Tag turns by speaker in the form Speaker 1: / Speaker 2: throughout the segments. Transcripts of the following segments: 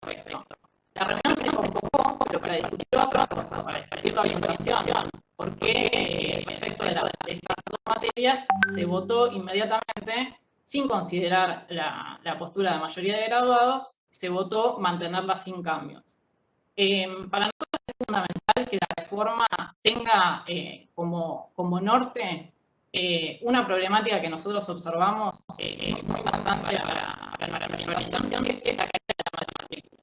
Speaker 1: respecto. La reunión se convocó, pero para discutir otras cosas, para discutir la orientación, porque respecto de estas dos materias se votó inmediatamente, sin considerar la postura de mayoría de graduados, se votó mantenerla sin cambios. Para nosotros es fundamental que la reforma tenga como norte una problemática que nosotros observamos muy importante para la mayoritación, que es esa caída de la matrícula.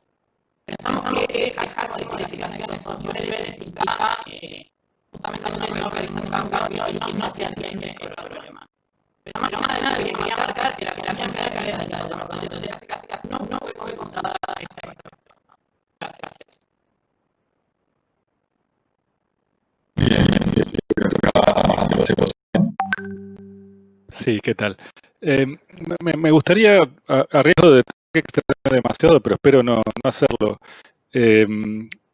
Speaker 1: Pensamos que dejar sin modificación de esos niveles implica justamente no realizar un cambio y que no se atiende el problema. Pero más de nada, lo que quería marcar que la comunidad académica de la Facultad casi no fue consultada esta reforma. Gracias.
Speaker 2: Sí, ¿qué tal? Me gustaría, a riesgo de extenderme demasiado, pero espero no hacerlo,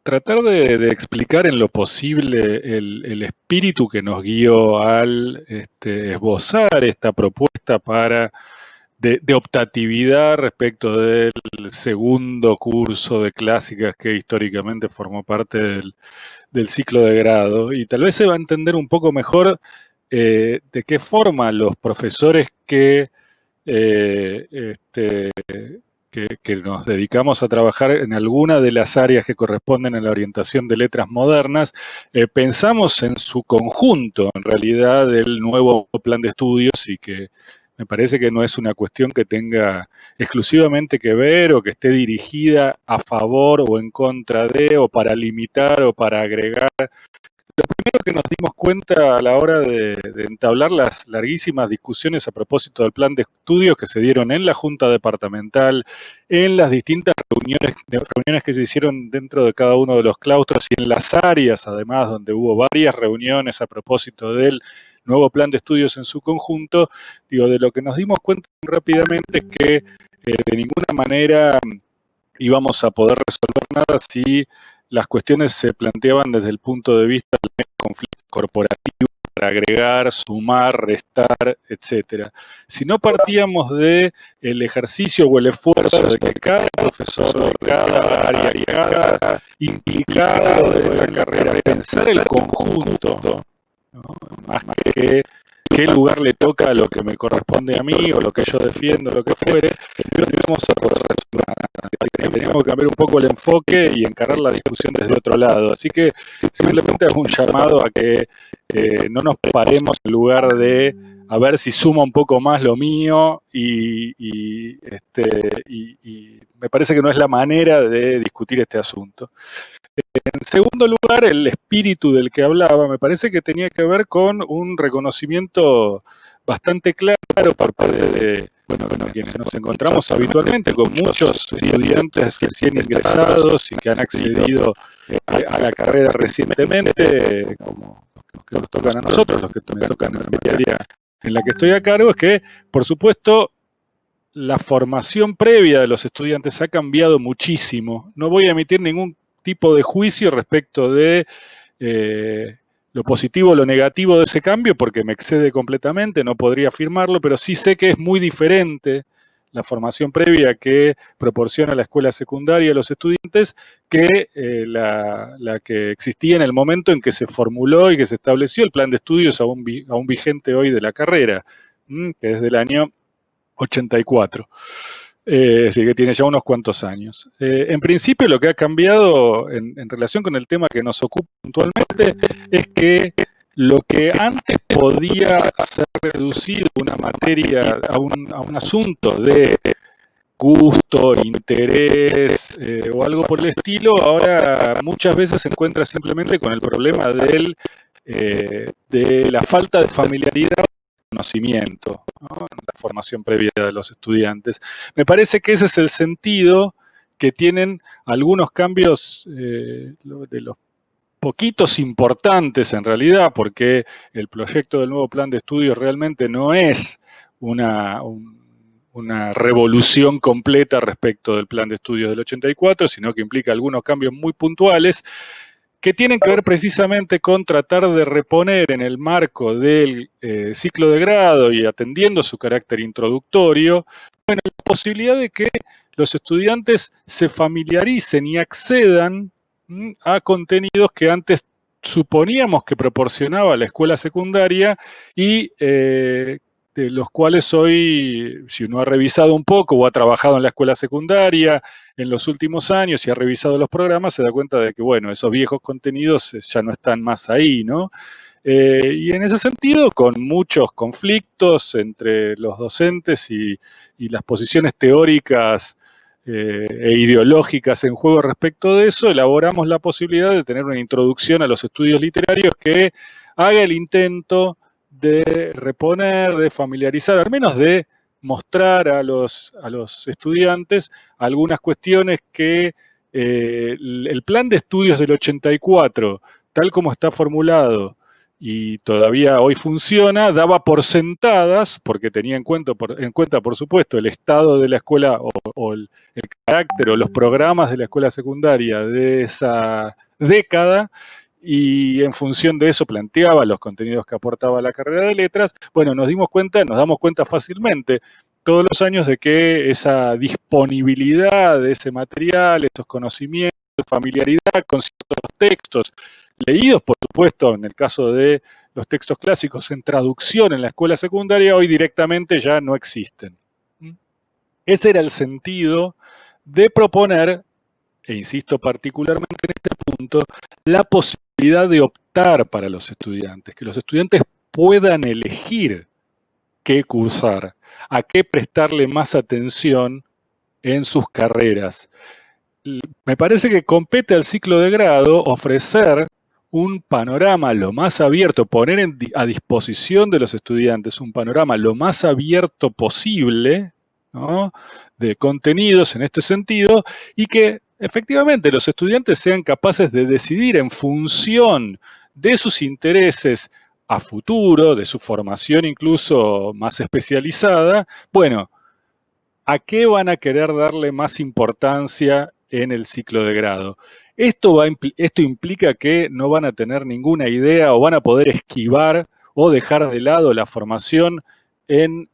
Speaker 2: tratar de explicar en lo posible el espíritu que nos guió al esbozar esta propuesta de optatividad respecto del segundo curso de clásicas que históricamente formó parte del ciclo de grado, y tal vez se va a entender un poco mejor de qué forma los profesores que nos dedicamos a trabajar en alguna de las áreas que corresponden a la orientación de letras modernas, pensamos en su conjunto, en realidad, del nuevo plan de estudios, y que me parece que no es una cuestión que tenga exclusivamente que ver o que esté dirigida a favor o en contra de, o para limitar o para agregar. Lo primero que nos dimos cuenta a la hora de entablar las larguísimas discusiones a propósito del plan de estudios que se dieron en la Junta Departamental, en las distintas reuniones que se hicieron dentro de cada uno de los claustros y en las áreas, además, donde hubo varias reuniones a propósito del nuevo plan de estudios en su conjunto, de lo que nos dimos cuenta rápidamente es que de ninguna manera íbamos a poder resolver nada si las cuestiones se planteaban desde el punto de vista del conflicto corporativo, para agregar, sumar, restar, etcétera. Si no partíamos del ejercicio o el esfuerzo de que cada profesor de cada área, cada implicado de la carrera, pensar el conjunto, ¿no? Más que qué lugar le toca a lo que me corresponde a mí o lo que yo defiendo, lo que fuere, no vamos a poder resolver nada. Tenemos que cambiar un poco el enfoque y encarar la discusión desde otro lado. Así que simplemente hago un llamado a que no nos paremos en lugar de a ver si suma un poco más lo mío y me parece que no es la manera de discutir este asunto. En segundo lugar, el espíritu del que hablaba me parece que tenía que ver con un reconocimiento bastante claro por parte de quienes nos encontramos habitualmente, con muchos estudiantes recién ingresados y que han accedido a la carrera recientemente, como los que nos tocan a nosotros, los que me tocan en la materia en la que estoy a cargo, es que, por supuesto, la formación previa de los estudiantes ha cambiado muchísimo. No voy a emitir ningún tipo de juicio respecto de lo positivo o lo negativo de ese cambio, porque me excede completamente, no podría afirmarlo, pero sí sé que es muy diferente la formación previa que proporciona la escuela secundaria a los estudiantes que la que existía en el momento en que se formuló y que se estableció el plan de estudios aún vigente hoy de la carrera, que es del año 84. Así que tiene ya unos cuantos años. En principio, lo que ha cambiado en relación con el tema que nos ocupa puntualmente es que lo que antes podía ser reducido una materia a un asunto de gusto, interés o algo por el estilo, ahora muchas veces se encuentra simplemente con el problema de la falta de familiaridad, conocimiento, ¿no? La formación previa de los estudiantes. Me parece que ese es el sentido que tienen algunos cambios de los poquitos importantes en realidad, porque el proyecto del nuevo plan de estudios realmente no es una revolución completa respecto del plan de estudios del 84, sino que implica algunos cambios muy puntuales que tienen que ver precisamente con tratar de reponer en el marco del ciclo de grado y atendiendo su carácter introductorio, la posibilidad de que los estudiantes se familiaricen y accedan a contenidos que antes suponíamos que proporcionaba la escuela secundaria y de los cuales hoy, si uno ha revisado un poco o ha trabajado en la escuela secundaria en los últimos años y ha revisado los programas, se da cuenta de que, bueno, esos viejos contenidos ya no están más ahí, ¿no? Y en ese sentido, con muchos conflictos entre los docentes y las posiciones teóricas e ideológicas en juego respecto de eso, elaboramos la posibilidad de tener una introducción a los estudios literarios que haga el intento de reponer, de familiarizar, al menos de mostrar a los estudiantes algunas cuestiones que el plan de estudios del 84, tal como está formulado, y todavía hoy funciona, daba por sentadas, porque tenía en cuenta, por supuesto, el estado de la escuela o el carácter o los programas de la escuela secundaria de esa década, y en función de eso planteaba los contenidos que aportaba la carrera de letras. Bueno, nos damos cuenta fácilmente todos los años de que esa disponibilidad de ese material, esos conocimientos, familiaridad con ciertos textos, leídos, por supuesto, en el caso de los textos clásicos en traducción en la escuela secundaria, hoy directamente ya no existen. Ese era el sentido de proponer, e insisto particularmente en este punto, la posibilidad de optar para los estudiantes, que los estudiantes puedan elegir qué cursar, a qué prestarle más atención en sus carreras. Me parece que compete al ciclo de grado ofrecer un panorama lo más abierto, poner a disposición de los estudiantes un panorama lo más abierto posible, ¿no?, de contenidos en este sentido, y que efectivamente los estudiantes sean capaces de decidir en función de sus intereses a futuro, de su formación incluso más especializada, bueno, ¿a qué van a querer darle más importancia en el ciclo de grado? Esto implica que no van a tener ninguna idea o van a poder esquivar o dejar de lado la formación en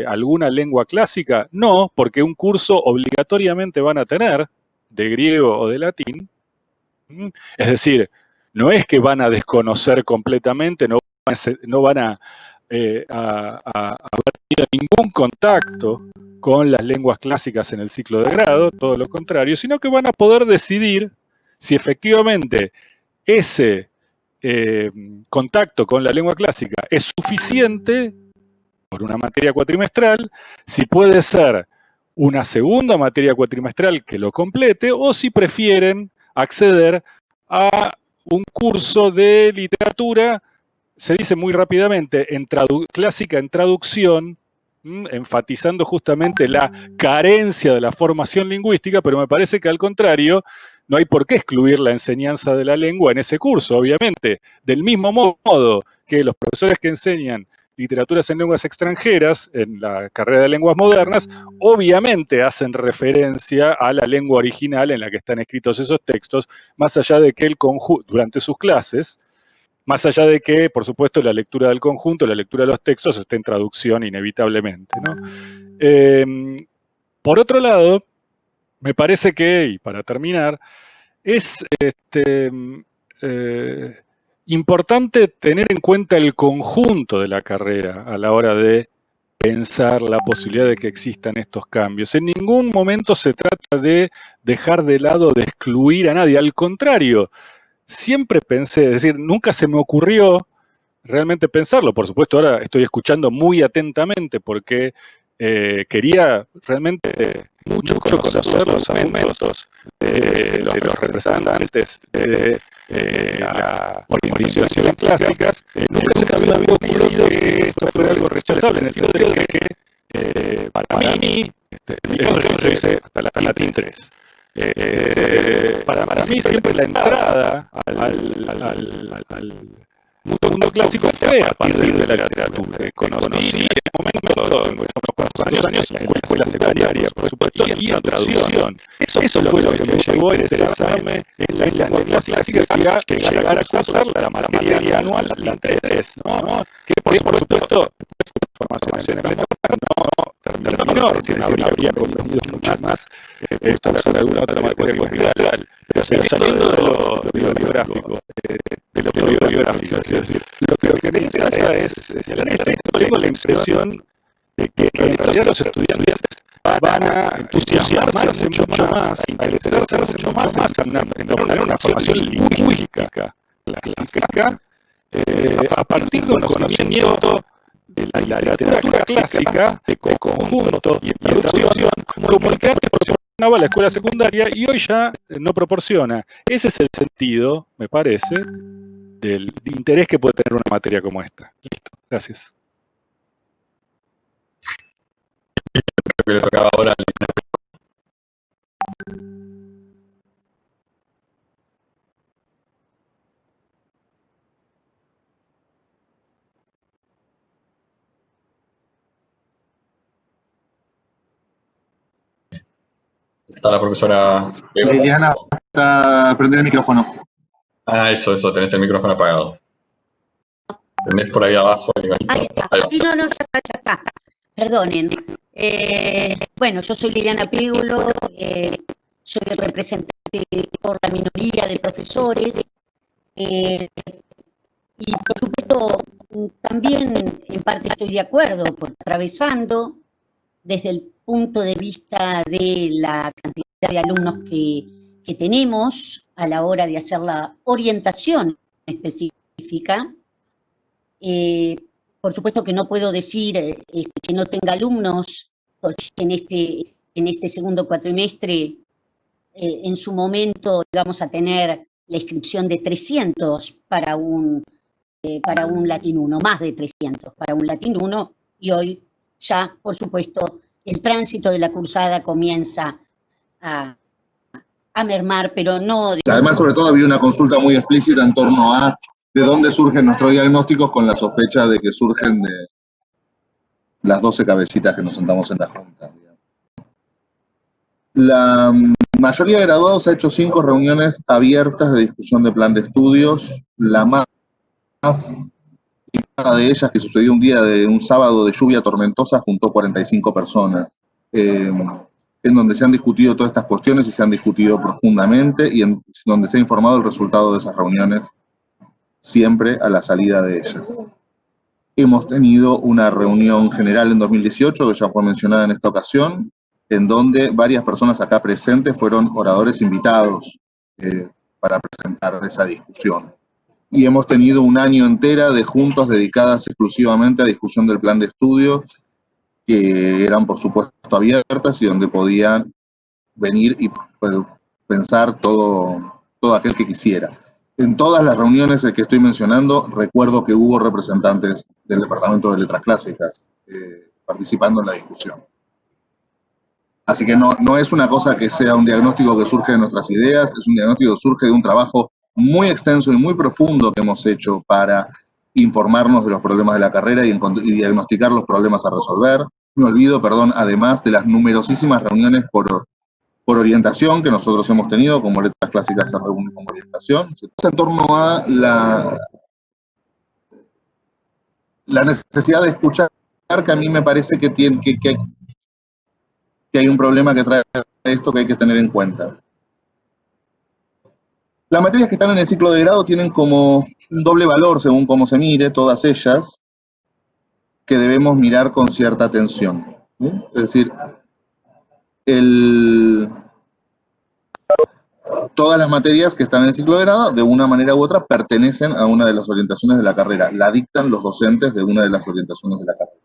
Speaker 2: alguna lengua clásica. No, porque un curso obligatoriamente van a tener de griego o de latín. Es decir, no es que van a desconocer completamente, no van a haber tenido ningún contacto con las lenguas clásicas en el ciclo de grado, todo lo contrario, sino que van a poder decidir si efectivamente ese contacto con la lengua clásica es suficiente por una materia cuatrimestral, si puede ser una segunda materia cuatrimestral que lo complete, o si prefieren acceder a un curso de literatura, se dice muy rápidamente, clásica en traducción, enfatizando justamente la carencia de la formación lingüística, pero me parece que al contrario, no hay por qué excluir la enseñanza de la lengua en ese curso, obviamente. Del mismo modo que los profesores que enseñan literaturas en lenguas extranjeras en la carrera de lenguas modernas, obviamente hacen referencia a la lengua original en la que están escritos esos textos, más allá de que durante sus clases, más allá de que, por supuesto, la lectura del conjunto, la lectura de los textos esté en traducción inevitablemente, ¿no? Por otro lado, me parece que, y para terminar, es importante tener en cuenta el conjunto de la carrera a la hora de pensar la posibilidad de que existan estos cambios. En ningún momento se trata de dejar de lado, de excluir a nadie. Al contrario, siempre pensé, es decir, nunca se me ocurrió realmente pensarlo. Por supuesto, ahora estoy escuchando muy atentamente porque quería realmente mucho conocer los argumentos de los representantes de la orientación clásicas. Nunca se me había ocurrido que esto fuera algo rechazable, en el sentido de que para mí, yo hice hasta la latín 3. Para mí siempre la entrada al mundo clásico fue a partir de la literatura. Conocí en el momento, en unos cuantos años, en la escuela secundaria, por supuesto, y en traducción. Eso fue lo que me llevó a interesarme en la lengua clásica y a llegar a cursar la materia anual, la 3, ¿no? Que por supuesto, formación en no menor, es decir, habría comprendido muchas más usar alguna otra materia cultural. Pero saliendo de lo bibliográfico, es decir, lo que organiza tengo la impresión de que en realidad los estudiantes van a entusiasmarse mucho más, a interesarse mucho más en una formación lingüística clásica, a partir de un conocimiento de la literatura clásica, de conjunto y traducción, como el que antes proporcionaba la escuela secundaria y hoy ya no proporciona. Ese es el sentido, me parece, del interés que puede tener una materia como esta. Listo, gracias.
Speaker 3: Creo que le tocaba ahora al Está la profesora
Speaker 4: Liliana, está prender el micrófono.
Speaker 3: Ah, eso, tenés el micrófono apagado. Tenés por ahí abajo.
Speaker 5: Ahí está. No, ya está. Perdonen. Bueno, yo soy Liliana Pígulo, soy representante por la minoría de profesores y por supuesto también en parte estoy de acuerdo, porque atravesando desde el punto de vista de la cantidad de alumnos que tenemos a la hora de hacer la orientación específica. Por supuesto que no puedo decir que no tenga alumnos, porque en este segundo cuatrimestre, en su momento, vamos a tener la inscripción de 300 para un Latín 1, más de 300 para un Latín 1, y hoy ya, por supuesto, el tránsito de la cursada comienza a mermar, pero no...
Speaker 4: Además, sobre todo, había una consulta muy explícita en torno a de dónde surgen nuestros diagnósticos, con la sospecha de que surgen de las 12 cabecitas que nos sentamos en la junta. La mayoría de graduados ha hecho 5 reuniones abiertas de discusión de plan de estudios. La más una de ellas, que sucedió un sábado de lluvia tormentosa, juntó 45 personas, en donde se han discutido todas estas cuestiones y se han discutido profundamente, y en donde se ha informado el resultado de esas reuniones siempre a la salida de ellas. Hemos tenido una reunión general en 2018, que ya fue mencionada en esta ocasión, en donde varias personas acá presentes fueron oradores invitados para presentar esa discusión. Y hemos tenido un año entero de juntas dedicadas exclusivamente a discusión del plan de estudios, que eran, por supuesto, abiertas y donde podían venir y pensar todo aquel que quisiera. En todas las reuniones que estoy mencionando, recuerdo que hubo representantes del Departamento de Letras Clásicas participando en la discusión. Así que no es una cosa que sea un diagnóstico que surge de nuestras ideas, es un diagnóstico que surge de un trabajo muy extenso y muy profundo que hemos hecho para informarnos de los problemas de la carrera y diagnosticar los problemas a resolver. Me olvido, además de las numerosísimas reuniones por orientación que nosotros hemos tenido, como Letras Clásicas se reúne como orientación, en torno a la necesidad de escuchar, que a mí me parece que hay un problema que trae esto que hay que tener en cuenta. Las materias que están en el ciclo de grado tienen como un doble valor, según cómo se mire, todas ellas, que debemos mirar con cierta atención, ¿sí? Es decir, todas las materias que están en el ciclo de grado, de una manera u otra, pertenecen a una de las orientaciones de la carrera. La dictan los docentes de una de las orientaciones de la carrera.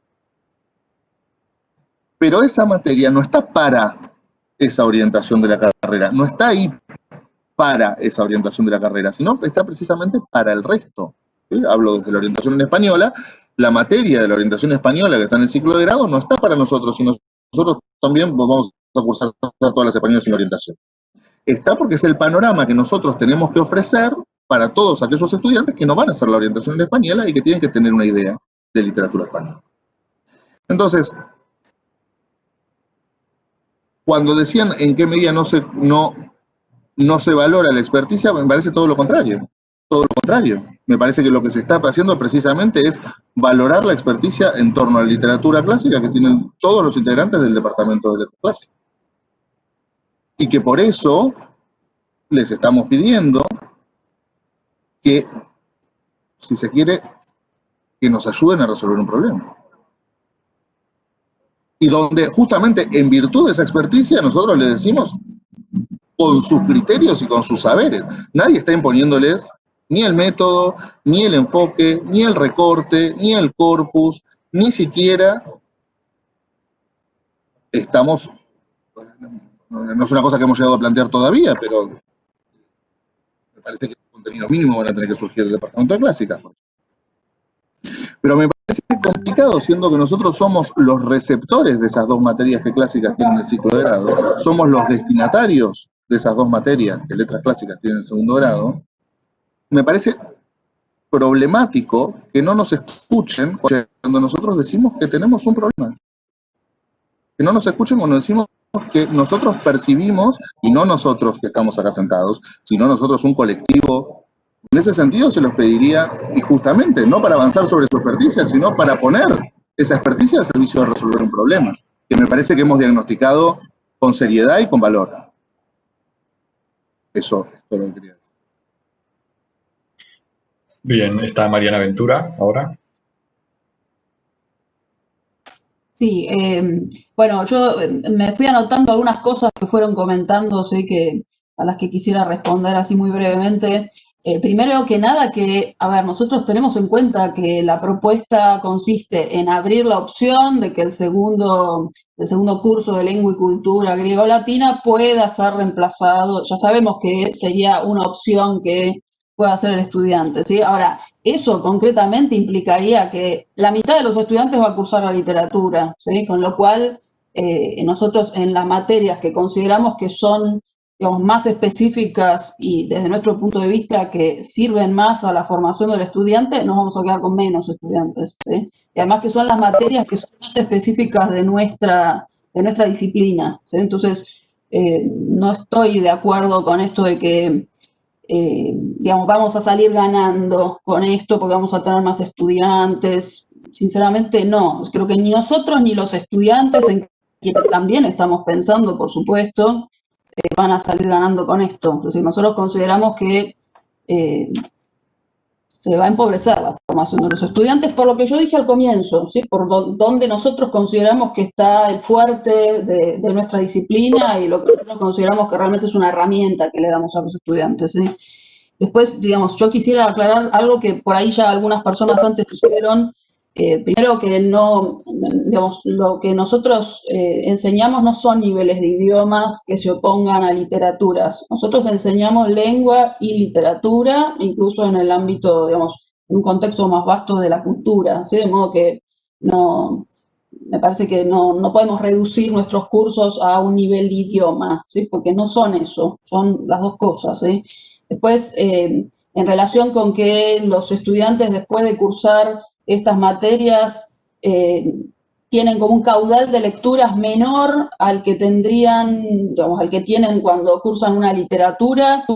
Speaker 4: Pero esa materia no está para esa orientación de la carrera, no está ahí para esa orientación de la carrera, sino está precisamente para el resto. ¿Sí? Hablo desde la orientación en española. La materia de la orientación española que está en el ciclo de grado no está para nosotros, sino nosotros también vamos a cursar todas las españolas sin orientación. Está porque es el panorama que nosotros tenemos que ofrecer para todos aquellos estudiantes que no van a hacer la orientación en española y que tienen que tener una idea de literatura española. Entonces, cuando decían en qué medida no se valora la experticia, me parece todo lo contrario. Todo lo contrario. Me parece que lo que se está haciendo precisamente es valorar la experticia en torno a la literatura clásica que tienen todos los integrantes del Departamento de Letras Clásicas. Y que por eso les estamos pidiendo que, si se quiere, que nos ayuden a resolver un problema. Y donde justamente en virtud de esa experticia nosotros les decimos con sus criterios y con sus saberes. Nadie está imponiéndoles ni el método, ni el enfoque, ni el recorte, ni el corpus, ni siquiera estamos, no es una cosa que hemos llegado a plantear todavía, pero me parece que los contenidos mínimos van a tener que surgir del Departamento de Clásicas. Pero me parece complicado, siendo que nosotros somos los receptores de esas dos materias que Clásicas tienen en el ciclo de grado, somos los destinatarios de esas dos materias que Letras Clásicas tienen en el segundo grado. Me parece problemático que no nos escuchen cuando nosotros decimos que tenemos un problema. Que no nos escuchen cuando decimos que nosotros percibimos, y no nosotros que estamos acá sentados, sino nosotros un colectivo. En ese sentido se los pediría, y justamente, no para avanzar sobre su experticia, sino para poner esa experticia al servicio de resolver un problema, que me parece que hemos diagnosticado con seriedad y con valor. Eso es lo que quería decir.
Speaker 3: Bien, está Mariana Ventura ahora.
Speaker 6: Sí, bueno, yo me fui anotando algunas cosas que fueron comentando, sé que a las que quisiera responder así muy brevemente. Primero que nada, a ver, nosotros tenemos en cuenta que la propuesta consiste en abrir la opción de que el segundo curso de Lengua y Cultura Griego-Latina pueda ser reemplazado. Ya sabemos que sería una opción que pueda hacer el estudiante, ¿sí? Ahora, eso concretamente implicaría que la mitad de los estudiantes va a cursar la literatura, ¿sí? Con lo cual, nosotros en las materias que consideramos que son, digamos, más específicas y desde nuestro punto de vista que sirven más a la formación del estudiante, nos vamos a quedar con menos estudiantes, ¿sí? Y además que son las materias que son más específicas de nuestra disciplina, ¿sí? Entonces, no estoy de acuerdo con esto de que digamos, vamos a salir ganando con esto porque vamos a tener más estudiantes. Sinceramente no, creo que ni nosotros ni los estudiantes, en quienes también estamos pensando, por supuesto, van a salir ganando con esto. Entonces nosotros consideramos que se va a empobrecer la formación de los estudiantes, por lo que yo dije al comienzo, ¿sí? Por donde nosotros consideramos que está el fuerte de nuestra disciplina y lo que nosotros consideramos que realmente es una herramienta que le damos a los estudiantes, ¿sí? Después, digamos, yo quisiera aclarar algo que por ahí ya algunas personas antes dijeron. Primero que no, digamos, lo que nosotros enseñamos no son niveles de idiomas que se opongan a literaturas. Nosotros enseñamos lengua y literatura, incluso en el ámbito, digamos, en un contexto más vasto de la cultura, ¿sí? De modo que no, me parece que no podemos reducir nuestros cursos a un nivel de idioma, ¿sí? Porque no son eso, son las dos cosas, ¿sí? Después, en relación con que los estudiantes después de cursar estas materias tienen como un caudal de lecturas menor al que tendrían, digamos, al que tienen cuando cursan una literatura.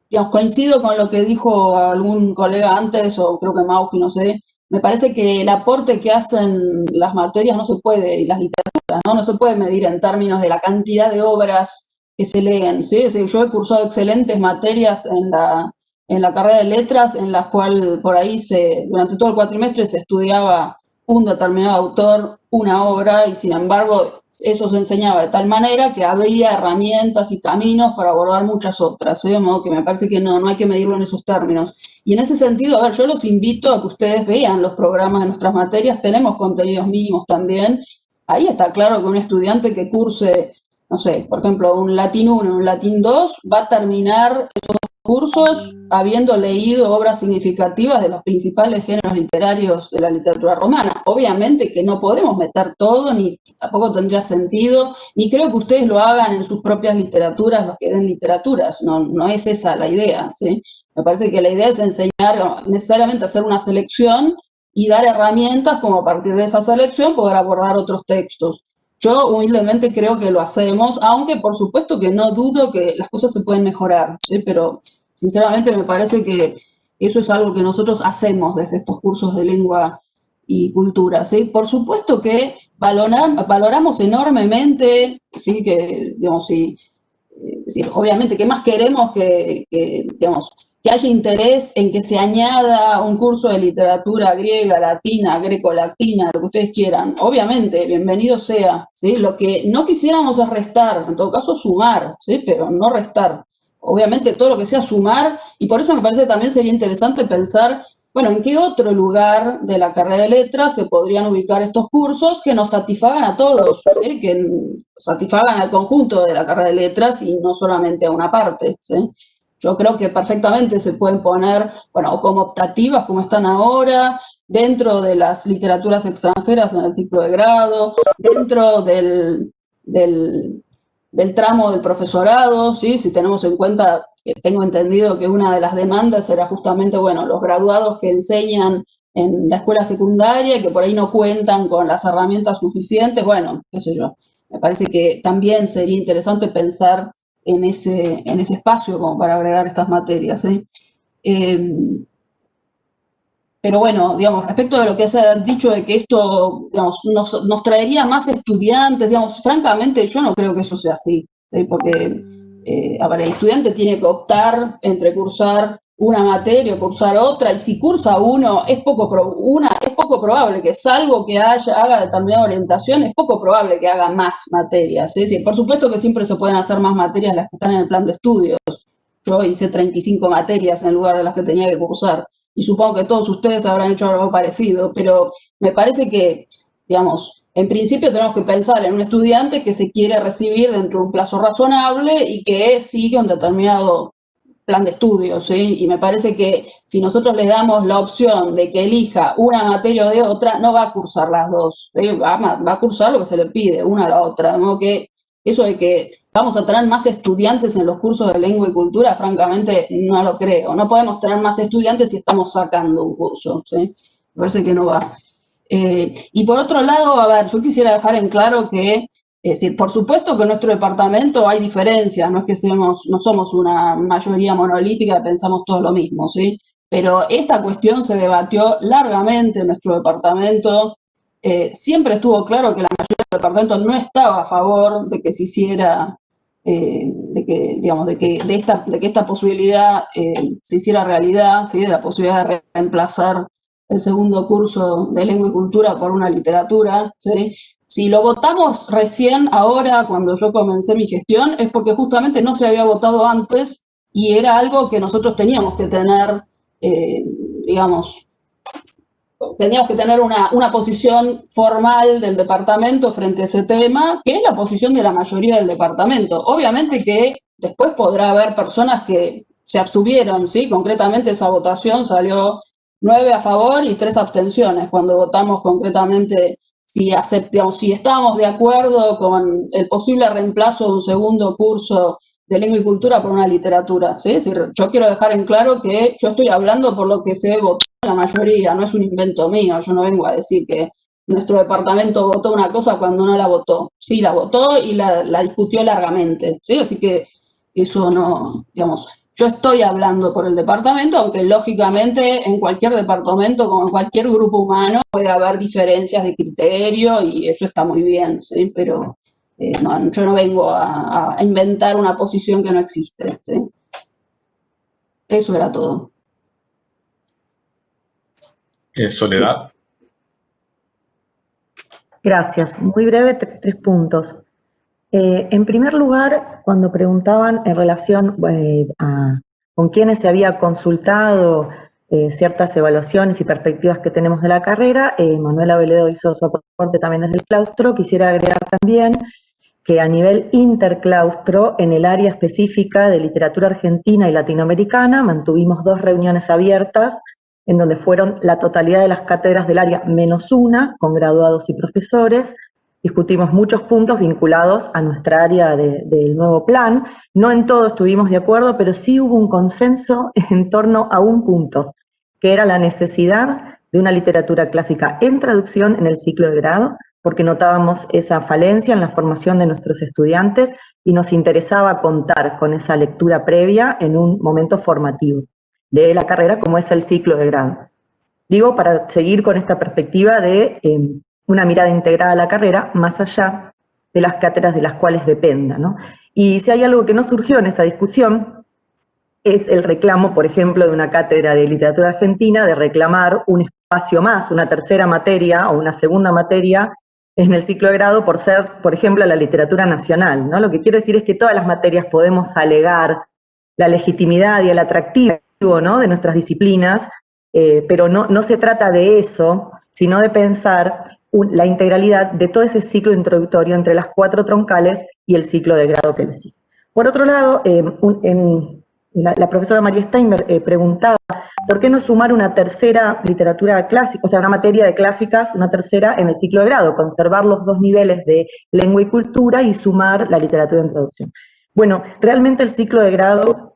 Speaker 6: Digamos, coincido con lo que dijo algún colega antes, o creo que Mauki, no sé. Me parece que el aporte que hacen las materias no se puede, y las literaturas, ¿no? No se puede medir en términos de la cantidad de obras que se leen, ¿sí? Es decir, yo he cursado excelentes materias en la carrera de letras, en las cuales por ahí durante todo el cuatrimestre se estudiaba un determinado autor, una obra, y sin embargo eso se enseñaba de tal manera que había herramientas y caminos para abordar muchas otras, ¿sí? De modo que me parece que no hay que medirlo en esos términos. Y en ese sentido, a ver, yo los invito a que ustedes vean los programas de nuestras materias, tenemos contenidos mínimos también. Ahí está claro que un estudiante que curse, no sé, por ejemplo, un Latín 1, un Latín 2, va a terminar esos cursos habiendo leído obras significativas de los principales géneros literarios de la literatura romana. Obviamente que no podemos meter todo, ni tampoco tendría sentido, ni creo que ustedes lo hagan en sus propias literaturas, los que den literaturas, no es esa la idea, ¿sí? Me parece que la idea es enseñar, necesariamente hacer una selección y dar herramientas como a partir de esa selección poder abordar otros textos. Yo humildemente creo que lo hacemos, aunque por supuesto que no dudo que las cosas se pueden mejorar, ¿sí? Pero sinceramente me parece que Eso es algo que nosotros hacemos desde estos cursos de lengua y cultura, ¿sí? Por supuesto que valoramos enormemente, ¿sí? Que, digamos, sí, obviamente, ¿qué más queremos digamos, que haya interés en que se añada un curso de literatura griega, latina, greco-latina, lo que ustedes quieran? Obviamente, bienvenido sea, ¿sí? Lo que no quisiéramos es restar, en todo caso sumar, ¿sí? Pero no restar. Obviamente todo lo que sea sumar, y por eso me parece que también sería interesante pensar, bueno, ¿en qué otro lugar de la carrera de letras se podrían ubicar estos cursos que nos satisfagan a todos, ¿sí? Que satisfagan al conjunto de la carrera de letras y no solamente a una parte, ¿sí? Yo creo que perfectamente se pueden poner, bueno, como optativas, como están ahora, dentro de las literaturas extranjeras en el ciclo de grado, dentro del tramo del profesorado, ¿sí? Si tenemos en cuenta, que tengo entendido que una de las demandas era justamente, bueno, los graduados que enseñan en la escuela secundaria y que por ahí no cuentan con las herramientas suficientes, bueno, qué sé yo. Me parece que también sería interesante pensar en ese espacio como para agregar estas materias, ¿sí? Pero bueno, digamos, respecto de lo que se ha dicho de que esto, digamos, nos traería más estudiantes, digamos, francamente yo no creo que eso sea así, ¿sí? Porque, a ver, el estudiante tiene que optar entre cursar una materia o cursar otra, y si cursa uno, es poco probable que, salvo que haga determinada orientación, es poco probable que haga más materias, ¿sí? Sí, por supuesto que siempre se pueden hacer más materias las que están en el plan de estudios. Yo hice 35 materias en lugar de las que tenía que cursar. Y supongo que todos ustedes habrán hecho algo parecido, pero me parece que, digamos, en principio tenemos que pensar en un estudiante que se quiere recibir dentro de un plazo razonable y que sigue un determinado plan de estudios, ¿sí? Y me parece que si nosotros le damos la opción de que elija una materia o de otra, no va a cursar las dos, ¿sí? Va a cursar lo que se le pide, una a la otra. De modo que eso de que vamos a tener más estudiantes en los cursos de lengua y cultura, francamente, no lo creo. No podemos tener más estudiantes si estamos sacando un curso, ¿sí? Me parece que no va. Y por otro lado, a ver, yo quisiera dejar en claro que, es decir, por supuesto que en nuestro departamento hay diferencias, no es que no somos una mayoría monolítica, pensamos todo lo mismo, ¿sí? Pero esta cuestión se debatió largamente en nuestro departamento. Siempre estuvo claro que la mayoría del departamento no estaba a favor de que se hiciera, de que esta posibilidad se hiciera realidad, ¿sí? De la posibilidad de reemplazar el segundo curso de lengua y cultura por una literatura, ¿sí? Si lo votamos recién, ahora, cuando yo comencé mi gestión, es porque justamente no se había votado antes y era algo que nosotros teníamos que tener, digamos, teníamos que tener una posición formal del departamento frente a ese tema, que es la posición de la mayoría del departamento. Obviamente que después podrá haber personas que se abstuvieron, ¿sí? Concretamente esa votación salió 9 a favor y 3 abstenciones, cuando votamos concretamente si estábamos de acuerdo con el posible reemplazo de un segundo curso de lengua y cultura por una literatura, ¿sí? Es decir, yo quiero dejar en claro que yo estoy hablando por lo que se votó la mayoría, no es un invento mío, yo no vengo a decir que nuestro departamento votó una cosa cuando no la votó. Sí, la votó y la discutió largamente, ¿sí? Así que eso no, digamos, yo estoy hablando por el departamento, aunque lógicamente en cualquier departamento, como en cualquier grupo humano, puede haber diferencias de criterio y eso está muy bien, ¿sí? Pero no, yo no vengo a inventar una posición que no existe, ¿sí? Eso era todo.
Speaker 3: Soledad.
Speaker 7: Gracias. Muy breve, 3 puntos. En primer lugar, cuando preguntaban en relación con quiénes se había consultado ciertas evaluaciones y perspectivas que tenemos de la carrera, Manuela Veledo hizo su aporte también desde el claustro. Quisiera agregar también que a nivel interclaustro, en el área específica de literatura argentina y latinoamericana, mantuvimos 2 reuniones abiertas en donde fueron la totalidad de las cátedras del área menos una, con graduados y profesores. Discutimos muchos puntos vinculados a nuestra área del nuevo plan. No en todo estuvimos de acuerdo, pero sí hubo un consenso en torno a un punto, que era la necesidad de una literatura clásica en traducción en el ciclo de grado, porque notábamos esa falencia en la formación de nuestros estudiantes y nos interesaba contar con esa lectura previa en un momento formativo. de la carrera, como es el ciclo de grado. Digo, para seguir con esta perspectiva de una mirada integrada a la carrera, más allá de las cátedras de las cuales dependa, ¿no? Y si hay algo que no surgió en esa discusión, es el reclamo, por ejemplo, de una cátedra de literatura argentina, de reclamar un espacio más, una tercera materia o una segunda materia en el ciclo de grado por ser, por ejemplo, la literatura nacional, ¿no? Lo que quiero decir es que todas las materias podemos alegar la legitimidad y el atractivo, ¿no?, de nuestras disciplinas, pero no se trata de eso, sino de pensar la integralidad de todo ese ciclo introductorio entre las 4 troncales y el ciclo de grado que le sigue. Por otro lado, la profesora María Steinberg preguntaba ¿por qué no sumar una tercera literatura clásica, o sea, una materia de clásicas, una tercera en el ciclo de grado, conservar los 2 niveles de lengua y cultura y sumar la literatura de introducción? Bueno, realmente el ciclo de grado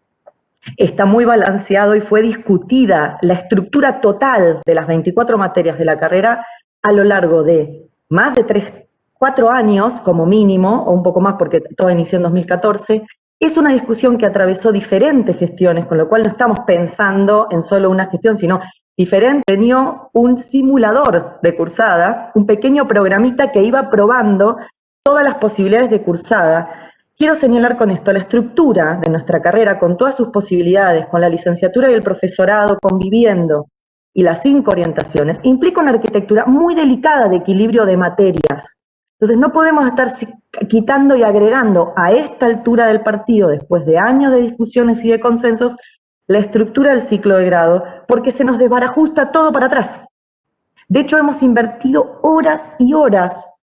Speaker 7: está muy balanceado y fue discutida la estructura total de las 24 materias de la carrera a lo largo de más de 4 años como mínimo, o un poco más porque todo inició en 2014, es una discusión que atravesó diferentes gestiones, con lo cual no estamos pensando en solo una gestión, sino diferente. Tenía un simulador de cursada, un pequeño programita que iba probando todas las posibilidades de cursada. Quiero señalar con esto la estructura de nuestra carrera, con todas sus posibilidades, con la licenciatura y el profesorado conviviendo, y las 5 orientaciones, implica una arquitectura muy delicada de equilibrio de materias. Entonces no podemos estar quitando y agregando a esta altura del partido, después de años de discusiones y de consensos, la estructura del ciclo de grado, porque se nos desbarajusta todo para atrás. De hecho, hemos invertido horas y horas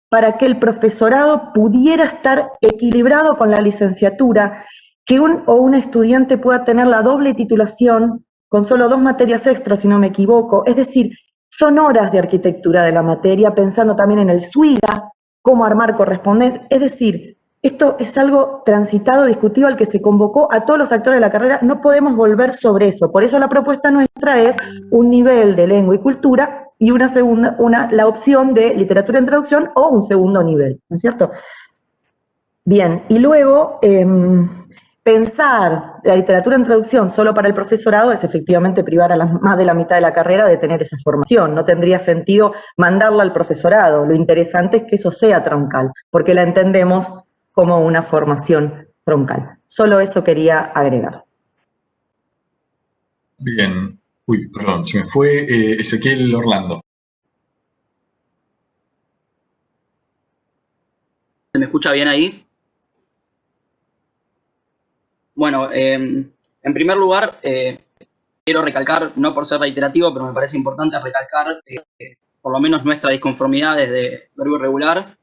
Speaker 7: para que el profesorado pudiera estar equilibrado con la licenciatura, que un estudiante pueda tener la doble titulación con solo 2 materias extras, si no me equivoco. Es decir, son horas de arquitectura de la materia, pensando también en el SUIDA, cómo armar correspondencia. Es decir, esto es algo transitado, discutido, al que se convocó a todos los actores de la carrera. No podemos volver sobre eso. Por eso la propuesta nuestra es un nivel de lengua y cultura y la opción de literatura de introducción o un segundo nivel, ¿no es cierto? Bien, y luego pensar la literatura de introducción solo para el profesorado es efectivamente privar a más de la mitad de la carrera de tener esa formación. No tendría sentido mandarla al profesorado. Lo interesante es que eso sea troncal, porque la entendemos como una formación troncal. Solo eso quería agregar.
Speaker 3: Bien. Uy, perdón, se me fue Ezequiel Orlando.
Speaker 8: ¿Se me escucha bien ahí? Bueno, en primer lugar, quiero recalcar, no por ser reiterativo, pero me parece importante recalcar por lo menos nuestra disconformidad desde Verbo Irregular,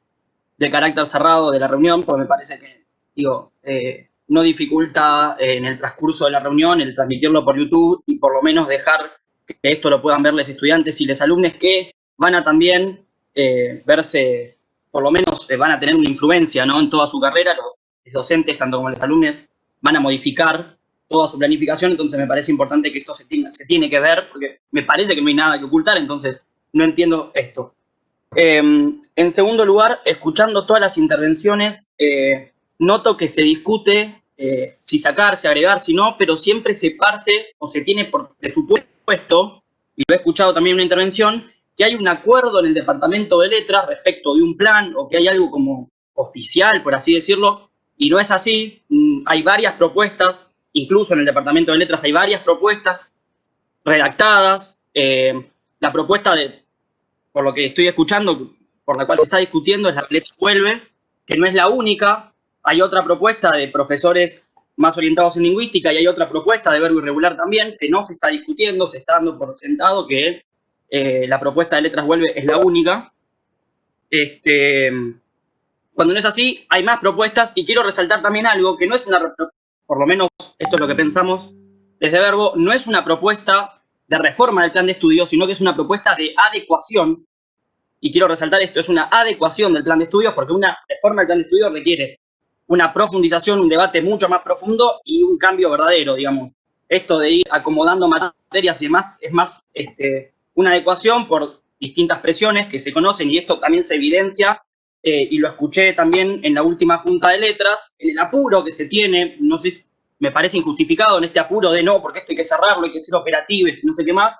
Speaker 8: de carácter cerrado de la reunión, porque me parece que, no dificulta en el transcurso de la reunión el transmitirlo por YouTube y por lo menos dejar que esto lo puedan ver los estudiantes y los alumnos que van a también verse, por lo menos van a tener una influencia, ¿no?, en toda su carrera. Los docentes, tanto como los alumnos, van a modificar toda su planificación, entonces me parece importante que esto se tiene que ver, porque me parece que no hay nada que ocultar, entonces no entiendo esto. En segundo lugar, escuchando todas las intervenciones, noto que se discute si sacar, si agregar, si no, pero siempre se parte o se tiene por presupuesto, y lo he escuchado también en una intervención, que hay un acuerdo en el Departamento de Letras respecto de un plan, o que hay algo como oficial, por así decirlo, y no es así. Hay varias propuestas, incluso en el Departamento de Letras hay varias propuestas redactadas. La propuesta, por lo que estoy escuchando, por la cual se está discutiendo, es la que Letras vuelve, que no es la única. Hay otra propuesta de profesores más orientados en lingüística y hay otra propuesta de Verbo Irregular también, que no se está discutiendo, se está dando por sentado que la propuesta de Letras vuelve es la única. Cuando no es así, hay más propuestas, y quiero resaltar también algo, que no es por lo menos esto es lo que pensamos desde Verbo, no es una propuesta de reforma del plan de estudio, sino que es una propuesta de adecuación, y quiero resaltar esto, es una adecuación del plan de estudios, porque una reforma del plan de estudios requiere una profundización, un debate mucho más profundo y un cambio verdadero, digamos. Esto de ir acomodando materias y demás es más una adecuación por distintas presiones que se conocen, y esto también se evidencia, y lo escuché también en la última Junta de Letras, en el apuro que se tiene, no sé me parece injustificado en este apuro de no, porque esto hay que cerrarlo, hay que ser operatives y no sé qué más.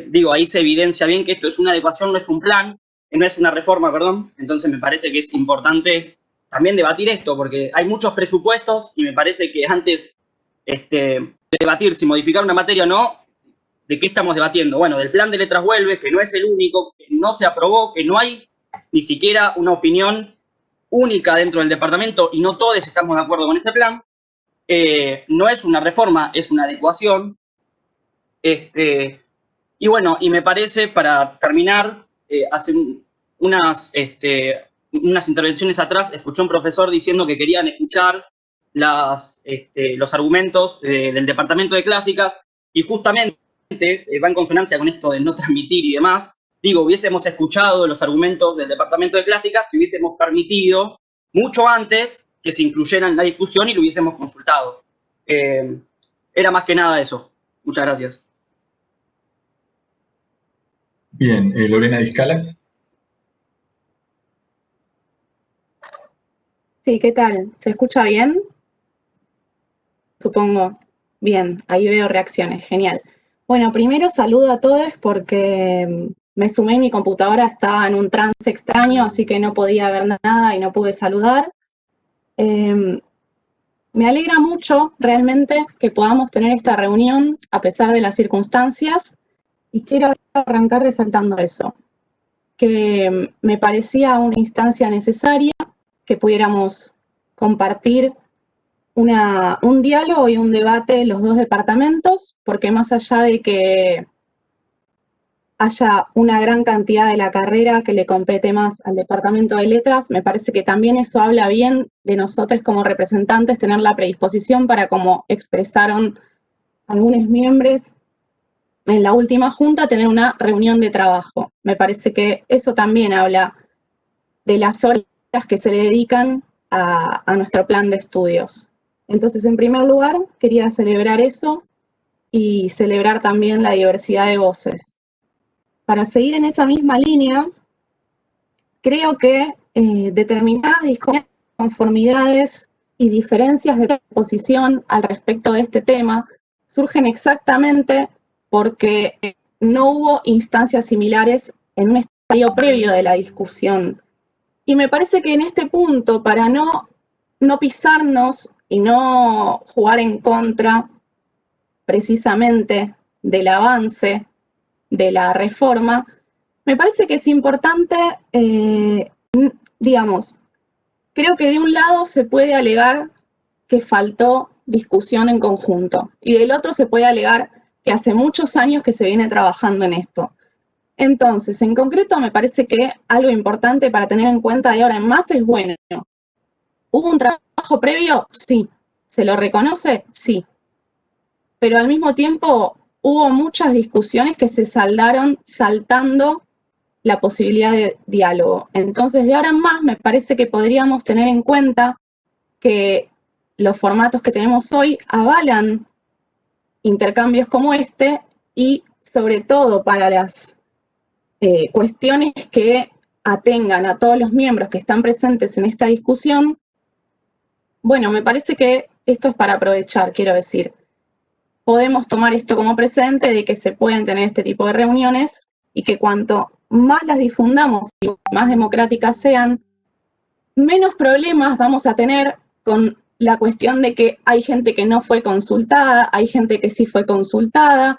Speaker 8: Digo, ahí se evidencia bien que esto es una adecuación, no es un plan, no es una reforma, perdón. Entonces me parece que es importante también debatir esto, porque hay muchos presupuestos y me parece que antes de debatir si modificar una materia o no, ¿de qué estamos debatiendo? Bueno, del plan de letras vuelve, que no es el único, que no se aprobó, que no hay ni siquiera una opinión única dentro del departamento y no todos estamos de acuerdo con ese plan. No es una reforma, es una adecuación. Y bueno, y me parece, para terminar, hace unas intervenciones atrás, escuché a un profesor diciendo que querían escuchar los argumentos del departamento de clásicas, y justamente va en consonancia con esto de no transmitir y demás. Digo, hubiésemos escuchado los argumentos del departamento de clásicas si hubiésemos permitido mucho antes que se incluyeran en la discusión y lo hubiésemos consultado. Era más que nada eso. Muchas gracias.
Speaker 3: Bien, Lorena Discala.
Speaker 9: Sí, ¿qué tal? ¿Se escucha bien? Supongo. Bien, ahí veo reacciones, genial. Bueno, primero saludo a todos porque me sumé y mi computadora estaba en un trance extraño, así que no podía ver nada y no pude saludar. Me alegra mucho realmente que podamos tener esta reunión a pesar de las circunstancias, y quiero arrancar resaltando eso, que me parecía una instancia necesaria, que pudiéramos compartir un diálogo y un debate los dos departamentos, porque más allá de que haya una gran cantidad de la carrera que le compete más al departamento de letras, me parece que también eso habla bien de nosotros como representantes, tener la predisposición para, como expresaron algunos miembros en la última junta, tener una reunión de trabajo. Me parece que eso también habla de las horas que se le dedican a nuestro plan de estudios. Entonces, en primer lugar, quería celebrar eso y celebrar también la diversidad de voces. Para seguir en esa misma línea, creo que determinadas disconformidades y diferencias de posición al respecto de este tema surgen exactamente porque no hubo instancias similares en un estadio previo de la discusión. Y me parece que en este punto, para no pisarnos y no jugar en contra precisamente del avance de la reforma, me parece que es importante, digamos, creo que de un lado se puede alegar que faltó discusión en conjunto y del otro se puede alegar que hace muchos años que se viene trabajando en esto. Entonces, en concreto, me parece que algo importante para tener en cuenta de ahora en más es, bueno, ¿hubo un trabajo previo? Sí. ¿Se lo reconoce? Sí. Pero al mismo tiempo hubo muchas discusiones que se saldaron saltando la posibilidad de diálogo. Entonces, de ahora en más, me parece que podríamos tener en cuenta que los formatos que tenemos hoy avalan intercambios como este y, sobre todo, para las cuestiones que atengan a todos los miembros que están presentes en esta discusión, bueno, me parece que esto es para aprovechar, quiero decir. Podemos tomar esto como presente de que se pueden tener este tipo de reuniones y que cuanto más las difundamos y más democráticas sean, menos problemas vamos a tener con la cuestión de que hay gente que no fue consultada, hay gente que sí fue consultada.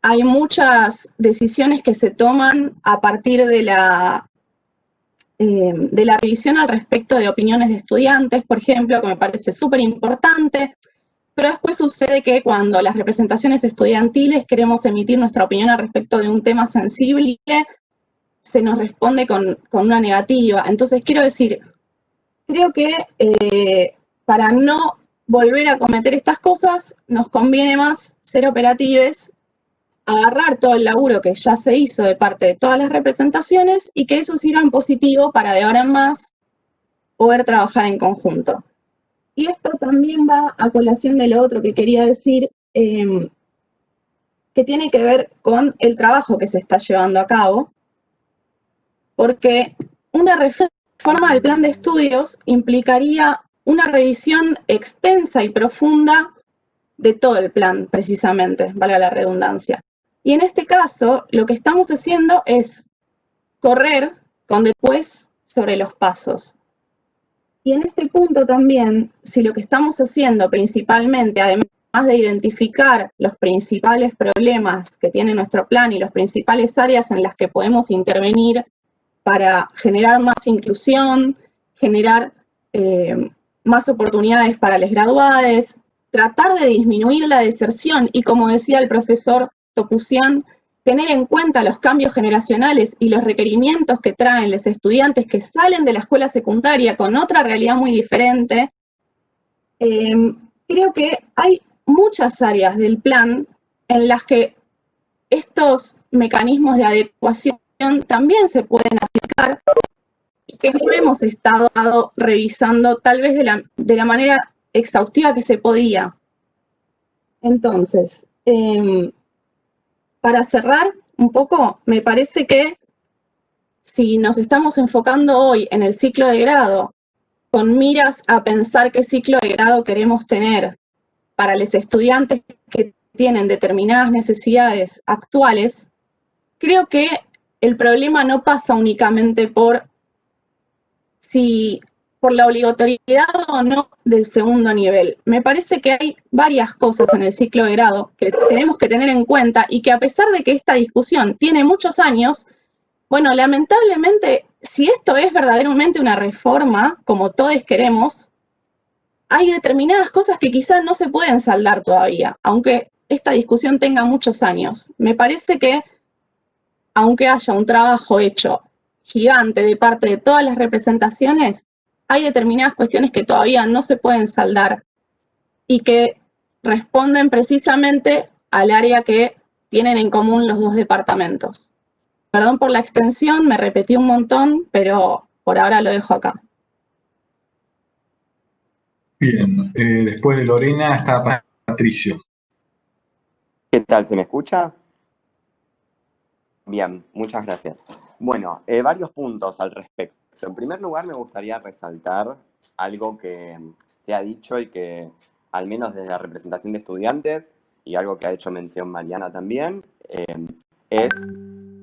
Speaker 9: Hay muchas decisiones que se toman a partir de la revisión al respecto de opiniones de estudiantes, por ejemplo, que me parece súper importante, pero después sucede que cuando las representaciones estudiantiles queremos emitir nuestra opinión al respecto de un tema sensible, se nos responde con una negativa. Entonces, quiero decir, creo que para no volver a cometer estas cosas, nos conviene más ser operativos, agarrar todo el laburo que ya se hizo de parte de todas las representaciones y que eso sirva en positivo para de ahora en más poder trabajar en conjunto. Y esto también va a colación de lo otro que quería decir, que tiene que ver con el trabajo que se está llevando a cabo, porque una reforma del plan de estudios implicaría una revisión extensa y profunda de todo el plan, precisamente, valga la redundancia. Y en este caso, lo que estamos haciendo es correr con después sobre los pasos. Y en este punto también, si lo que estamos haciendo principalmente, además de identificar los principales problemas que tiene nuestro plan y las principales áreas en las que podemos intervenir para generar más inclusión, generar más oportunidades para los graduados, tratar de disminuir la deserción y, como decía el profesor Topusian, tener en cuenta los cambios generacionales y los requerimientos que traen los estudiantes que salen de la escuela secundaria con otra realidad muy diferente. Creo que hay muchas áreas del plan en las que estos mecanismos de adecuación también se pueden aplicar y que no hemos estado revisando tal vez de la manera exhaustiva que se podía. Entonces, para cerrar un poco, me parece que si nos estamos enfocando hoy en el ciclo de grado, con miras a pensar qué ciclo de grado queremos tener para los estudiantes que tienen determinadas necesidades actuales, creo que el problema no pasa únicamente por la obligatoriedad o no del segundo nivel. Me parece que hay varias cosas en el ciclo de grado que tenemos que tener en cuenta y que a pesar de que esta discusión tiene muchos años, bueno, lamentablemente, si esto es verdaderamente una reforma, como todos queremos, hay determinadas cosas que quizás no se pueden saldar todavía, aunque esta discusión tenga muchos años. Me parece que, aunque haya un trabajo hecho gigante de parte de todas las representaciones, hay determinadas cuestiones que todavía no se pueden saldar y que responden precisamente al área que tienen en común los dos departamentos. Perdón por la extensión, me repetí un montón, pero por ahora lo dejo acá.
Speaker 10: Bien, después de Lorena está Patricio.
Speaker 11: ¿Qué tal? ¿Se me escucha? Bien, muchas gracias. Bueno, varios puntos al respecto. En primer lugar, me gustaría resaltar algo que se ha dicho y que, al menos desde la representación de estudiantes, y algo que ha hecho mención Mariana también, es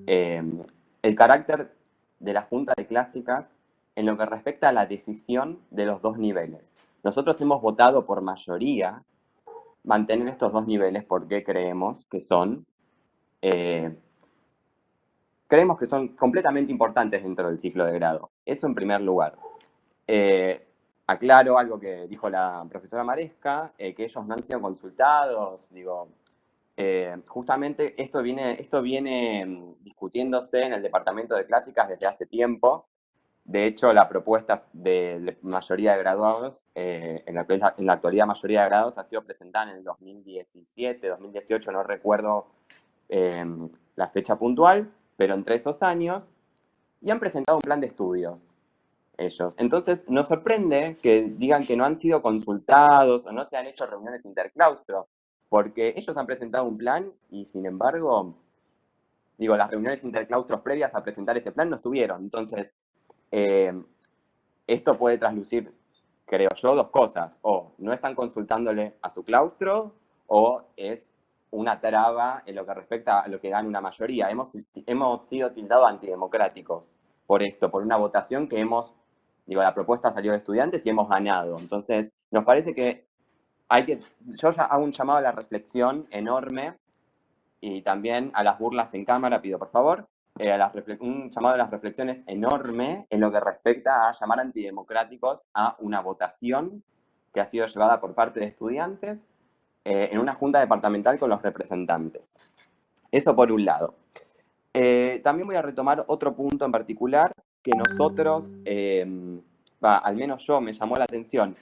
Speaker 11: el carácter de la Junta de Clásicas en lo que respecta a la decisión de los dos niveles. Nosotros hemos votado por mayoría mantener estos dos niveles porque creemos que son completamente importantes dentro del ciclo de grado. Eso en primer lugar. Aclaro algo que dijo la profesora Maresca, que ellos no han sido consultados. Digo, justamente esto viene discutiéndose en el departamento de clásicas desde hace tiempo. De hecho, la propuesta de mayoría de graduados, en la actualidad mayoría de graduados, ha sido presentada en el 2017, 2018, no recuerdo la fecha puntual, pero entre esos años, y han presentado un plan de estudios ellos. Entonces, nos sorprende que digan que no han sido consultados o no se han hecho reuniones interclaustro, porque ellos han presentado un plan y, sin embargo, digo, las reuniones interclaustros previas a presentar ese plan no estuvieron. Entonces, esto puede traslucir, creo yo, dos cosas. O no están consultándole a su claustro, o es una traba en lo que respecta a lo que gana una mayoría. Hemos sido tildados antidemocráticos por esto, por una votación que la propuesta salió de estudiantes y hemos ganado. Entonces, nos parece que yo ya hago un llamado a la reflexión enorme y también a las burlas en cámara, pido por favor, un llamado a las reflexiones enorme en lo que respecta a llamar antidemocráticos a una votación que ha sido llevada por parte de estudiantes en una junta departamental con los representantes. Eso por un lado. También voy a retomar otro punto en particular que nosotros, al menos yo, me llamó la atención,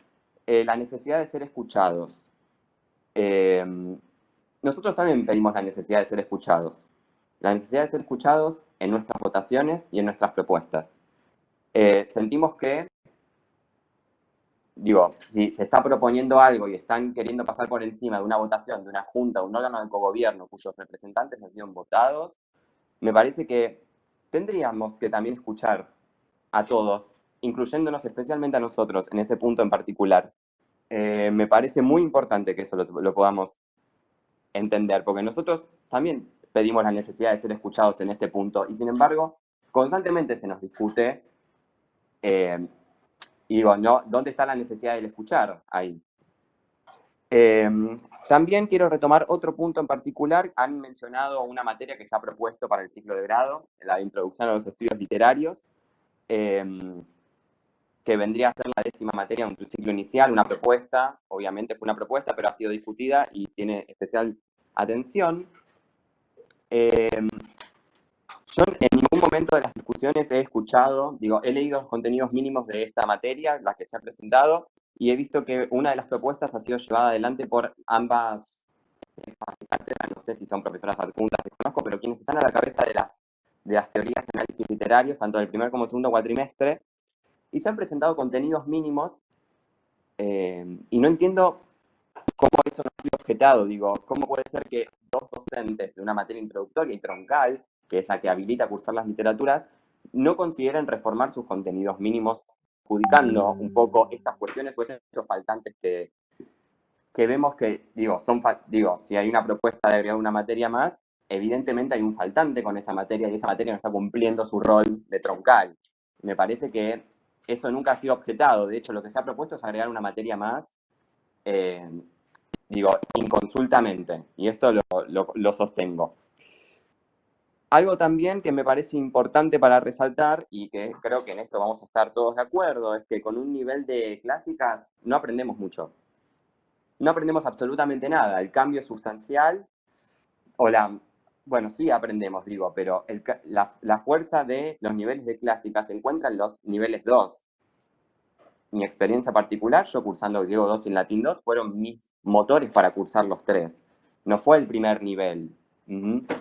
Speaker 11: la necesidad de ser escuchados. Nosotros también pedimos la necesidad de ser escuchados. La necesidad de ser escuchados en nuestras votaciones y en nuestras propuestas. Sentimos que, si se está proponiendo algo y están queriendo pasar por encima de una votación, de una junta, de un órgano de cogobierno cuyos representantes han sido votados, me parece que tendríamos que también escuchar a todos incluyéndonos especialmente a nosotros en ese punto en particular. Me parece muy importante que eso lo podamos entender, porque nosotros también pedimos la necesidad de ser escuchados en este punto, y sin embargo, constantemente se nos discute, y digo, no, ¿dónde está la necesidad del escuchar ahí? También quiero retomar otro punto en particular. Han mencionado una materia que se ha propuesto para el ciclo de grado, la de Introducción a los Estudios Literarios, que vendría a ser la 10ª materia de un ciclo inicial, una propuesta, obviamente fue una propuesta, pero ha sido discutida y tiene especial atención. Yo en ningún momento de las discusiones he escuchado, digo, he leído los contenidos mínimos de esta materia, las que se ha presentado, y he visto que una de las propuestas ha sido llevada adelante por ambas cátedras, no sé si son profesoras adjuntas, desconozco, pero quienes están a la cabeza de las teorías de análisis literarios, tanto del primer como del segundo cuatrimestre, y se han presentado contenidos mínimos, y no entiendo cómo eso no ha sido objetado. Digo, ¿cómo puede ser que 2 docentes de una materia introductoria y troncal, que es la que habilita a cursar las literaturas, no consideren reformar sus contenidos mínimos, adjudicando un poco estas cuestiones o estos faltantes que vemos que, digo, si hay una propuesta de agregar una materia más, evidentemente hay un faltante con esa materia y esa materia no está cumpliendo su rol de troncal. Me parece que eso nunca ha sido objetado. De hecho, lo que se ha propuesto es agregar una materia más, digo, inconsultamente, y esto lo sostengo. Algo también que me parece importante para resaltar, y que creo que en esto vamos a estar todos de acuerdo, es que con un nivel de clásicas no aprendemos mucho. No aprendemos absolutamente nada. El cambio es sustancial, bueno, sí aprendemos, digo, pero la fuerza de los niveles de clásicas se encuentra en los niveles 2. Mi experiencia particular, yo cursando griego 2 y latín 2, fueron mis motores para cursar los 3. No fue el primer nivel.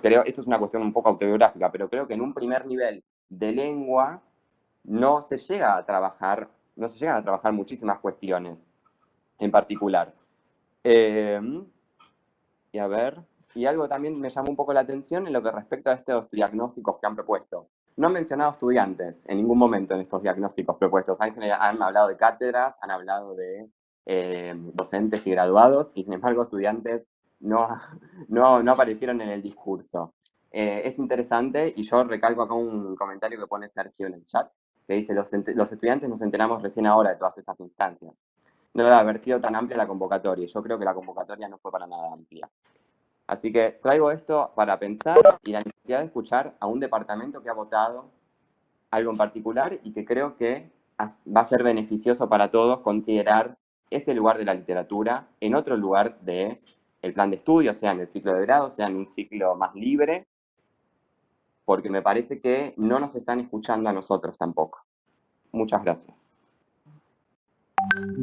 Speaker 11: Creo, esto es una cuestión un poco autobiográfica, pero creo que en un primer nivel de lengua no se llegan a trabajar muchísimas cuestiones en particular. Y a ver, y algo también me llamó un poco la atención en lo que respecta a estos diagnósticos que han propuesto. No han mencionado estudiantes en ningún momento en estos diagnósticos propuestos. Han hablado de cátedras, han hablado de docentes y graduados, y sin embargo estudiantes no aparecieron en el discurso. Es interesante, y yo recalco acá un comentario que pone Sergio en el chat, que dice, los estudiantes nos enteramos recién ahora de todas estas instancias. No debe haber sido tan amplia la convocatoria, y yo creo que la convocatoria no fue para nada amplia. Así que traigo esto para pensar y la necesidad de escuchar a un departamento que ha votado algo en particular y que creo que va a ser beneficioso para todos considerar ese lugar de la literatura en otro lugar del plan de estudio, sea en el ciclo de grado, sea en un ciclo más libre, porque me parece que no nos están escuchando a nosotros tampoco. Muchas gracias.